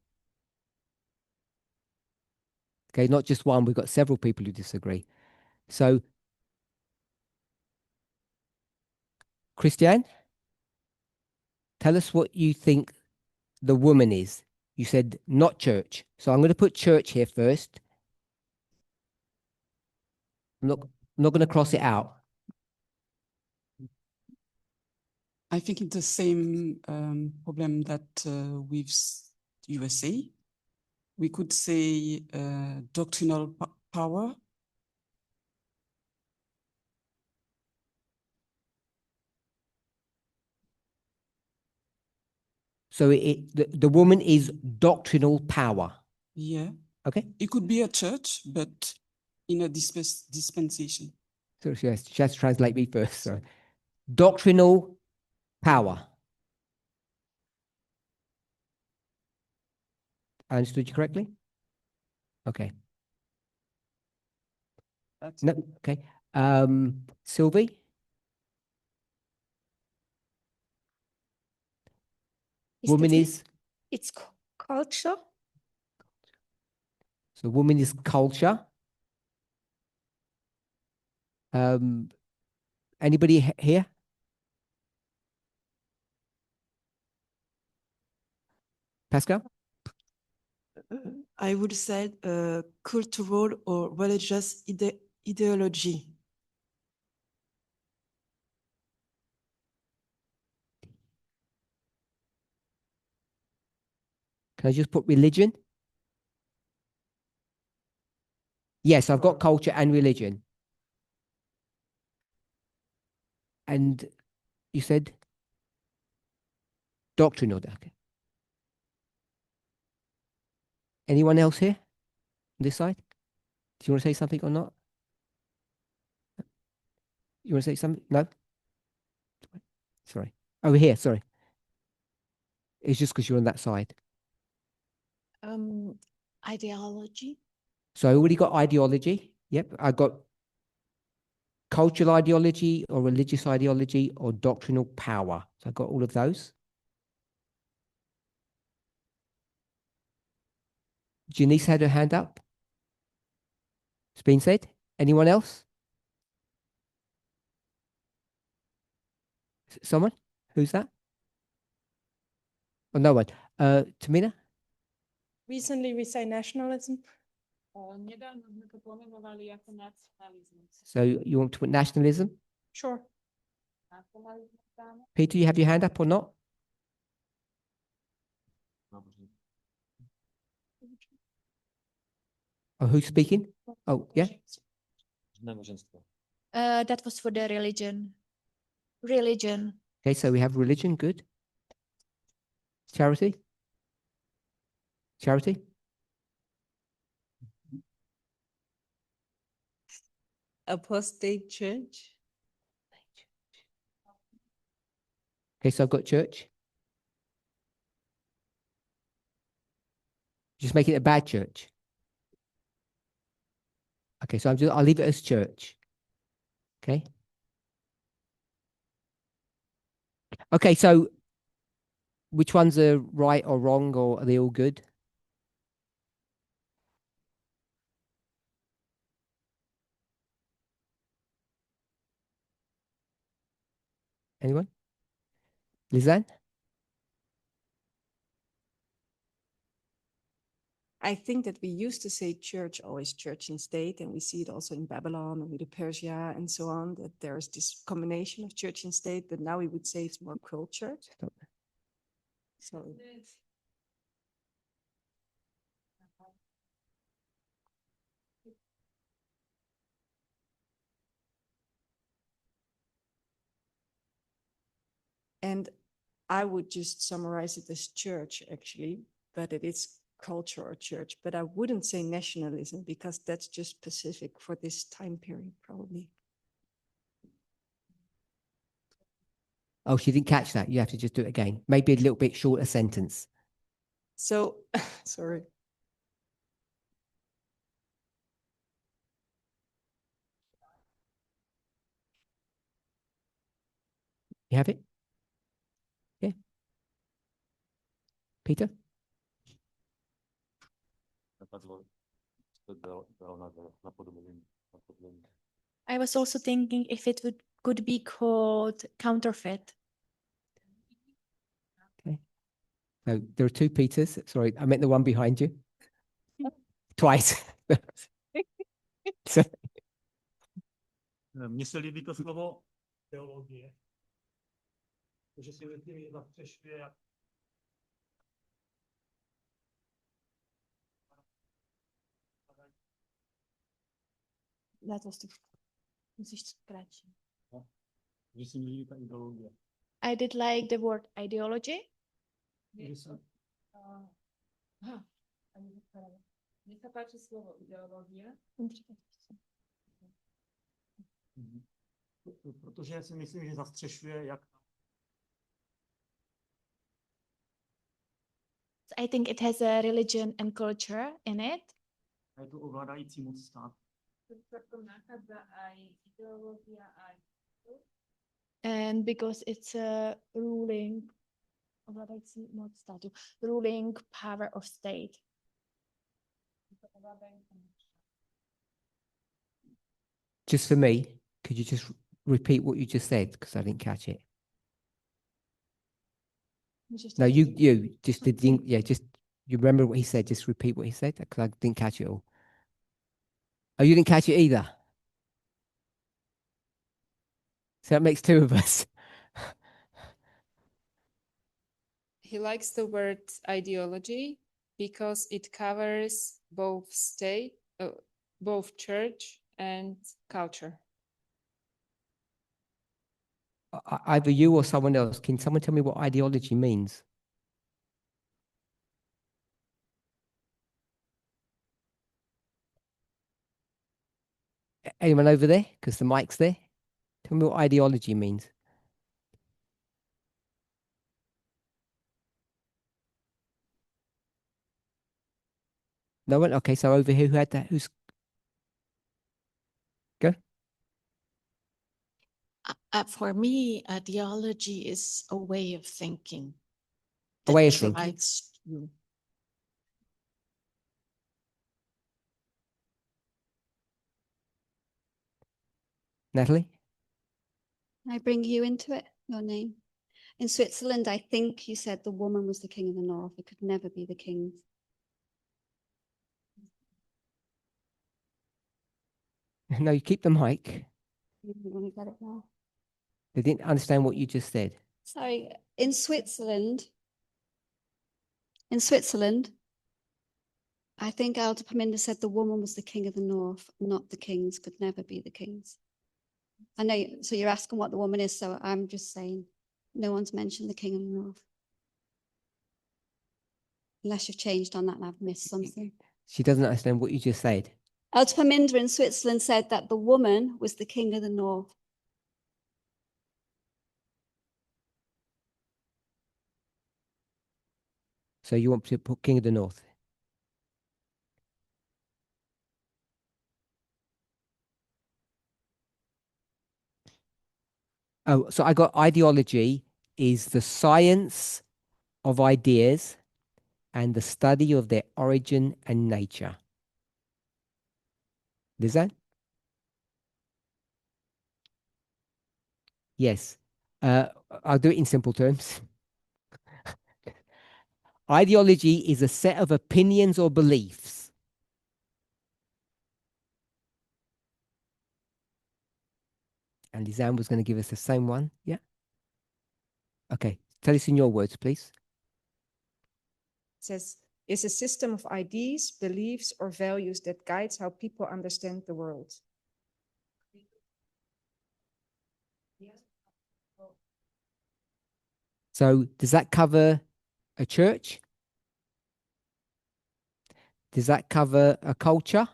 A: Okay, not just one, we've got several people who disagree. So, Christiane, tell us what you think the woman is. You said not church. So I'm going to put church here first. I'm not going to cross it out.
G: I think it's the same problem that with USA. we could say doctrinal power.
A: So the woman is doctrinal power.
G: Yeah.
A: Okay.
G: It could be a church, but in a dispensation.
A: So she has to translate me first. Sorry. Doctrinal power. I understood you correctly? Okay. No, okay. Sylvie? Woman is?
B: It's culture.
A: So woman is culture. Anybody here? Pascal?
H: I would say cultural or religious ideology.
A: Can I just put religion? Yes, I've got culture and religion. And you said doctrinal. Okay. Anyone else here on this side? Do you want to say something or not? You want to say something? No? Sorry. Over here, sorry. It's just because you're on that side.
B: Ideology.
A: So I already got ideology. Yep. I got cultural ideology or religious ideology or doctrinal power. So I got all of those. Janice had her hand up. It's been said. Anyone else? Someone? Who's that? Oh, no one. Tamina?
E: Recently, we say nationalism.
A: So you want to put nationalism?
E: Sure.
A: Peter, you have your hand up or not? Oh, who's speaking? Oh, yeah.
I: That was for the religion. Religion.
A: Okay, so we have religion. Good. Charity? Charity?
H: Apostate church.
A: Okay, so I've got church. Just make it a bad church. Okay, so I'll leave it as church. Okay. Okay, so which ones are right or wrong, or are they all good? Anyone? Lizanne?
H: I think that we used to say church, always church and state, and we see it also in Babylon and with Persia and so on, that there's this combination of church and state, but now we would say it's more culture. So and I would just summarize it as church, actually, but it is culture or church. But I wouldn't say nationalism because that's just specific for this time period, probably.
A: Oh, she didn't catch that. You have to just do it again. Maybe a little bit shorter sentence.
H: So, sorry.
A: You have it? Yeah. Peter?
I: I was also thinking if it could be called counterfeit.
A: Okay. So there are two Peters. Sorry, I meant the one behind you. Twice. So,
J: Mně se líbí to slovo teologie, protože si tím zastřešuje
I: Dat was te... Moest ik scratchen.
J: Že se mi líbí ta ideologie.
I: I did like the word ideology.
J: Že se,
B: Mně se páči slovo ideologie.
J: protože si myslím, že zastřešuje jak
I: I think it has a religion and culture in it.
J: je to ovládající moc stát.
I: And because it's a ruling, ruling power of state.
A: Just for me, could you just repeat what you just said? Because I didn't catch it. No, you just did, yeah, just, you remember what he said, just repeat what he said, because I didn't catch it all. Oh, you didn't catch it either? So that makes two of us.
K: He likes the word ideology because it covers both state, both church and culture.
A: Either you or someone else, can someone tell me what ideology means? Anyone over there? Because the mic's there. Tell me what ideology means. No one? Okay, so over here, who had that? Who's... Go.
B: For me, ideology is a way of thinking.
A: A way of
B: that
A: thinking.
B: drives you.
A: Natalie?
L: I bring you into it, your name. In Switzerland, I think you said the woman was the king of the north. It could never be the kings.
A: No, you keep the mic.
L: You want to get it now?
A: They didn't understand what you just said.
L: Sorry, in Switzerland, I think Elder Parminder said the woman was the king of the north, not the kings, could never be the kings. I know, so you're asking what the woman is, so I'm just saying no one's mentioned the king of the north. Unless you've changed on that and I've missed something.
A: She doesn't understand what you just said.
L: Elder Parminder in Switzerland said that the woman was the king of the north.
A: So you want to put King of the North? Oh, so I got ideology is the science of ideas and the study of their origin and nature. Lizanne? Yes. I'll do it in simple terms. Ideology is a set of opinions or beliefs. And Lizanne was going to give us the same one. Yeah. Okay. Tell us in your words, please.
M: It says, is a system of ideas, beliefs, or values that guides how people understand the world.
A: So does that cover a church? Does that cover a culture?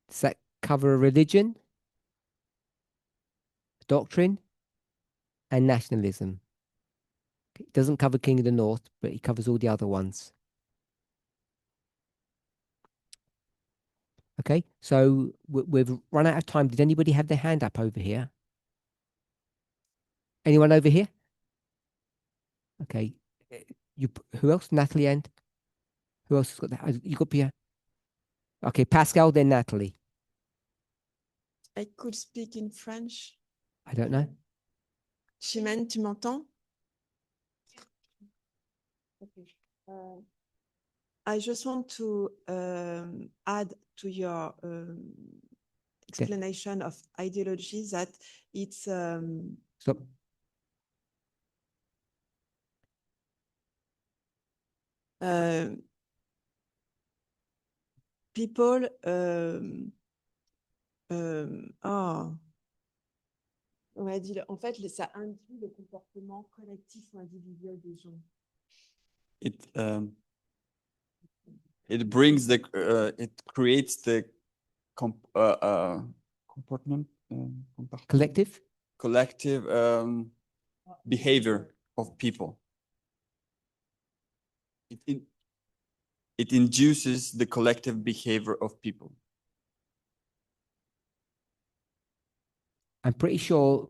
A: Does that cover a religion, doctrine, and nationalism? It doesn't cover King of the North, but it covers all the other ones. Okay, so we've run out of time. Did anybody have their hand up over here? Anyone over here? Okay, who else? Natalie and who else has got that? You got Pierre? Okay, Pascal, then Natalie.
E: I could speak in French.
A: I don't know.
E: Chimène, tu m'entends? Okay. I just want to add to your explanation of ideology that it's
A: Stop.
E: People
N: On a dit, en fait, ça induit le comportement collectif ou individuel des gens.
O: It brings it creates the comportment,
A: Collective?
O: collective behavior of people. It induces the collective behavior of people.
A: I'm pretty sure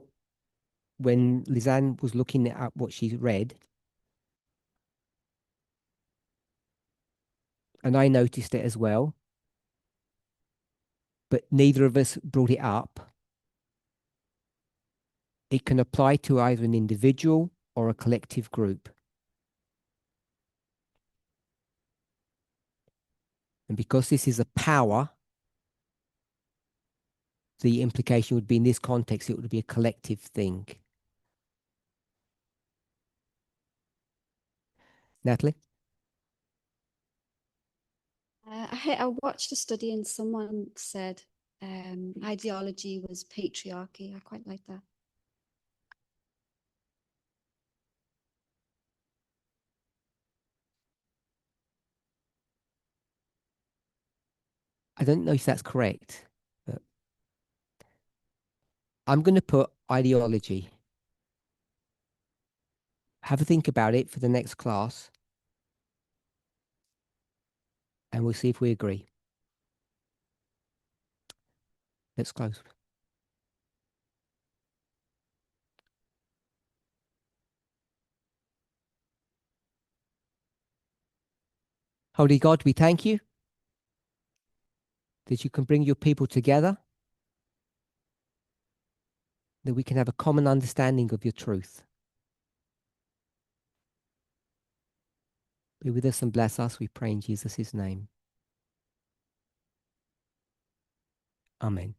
A: when Lisanne was looking at what she read, and I noticed it as well, but neither of us brought it up. It can apply to either an individual or a collective group. And because this is a power, the implication would be in this context, it would be a collective thing. Natalie?
L: I watched a study and someone said ideology was patriarchy. I quite like that.
A: I don't know if that's correct. But I'm going to put ideology. Have a think about it for the next class. And we'll see if we agree. Let's close. Holy God, we thank you that you can bring your people together, that we can have a common understanding of your truth. Be with us and bless us, we pray in Jesus' name. Amen.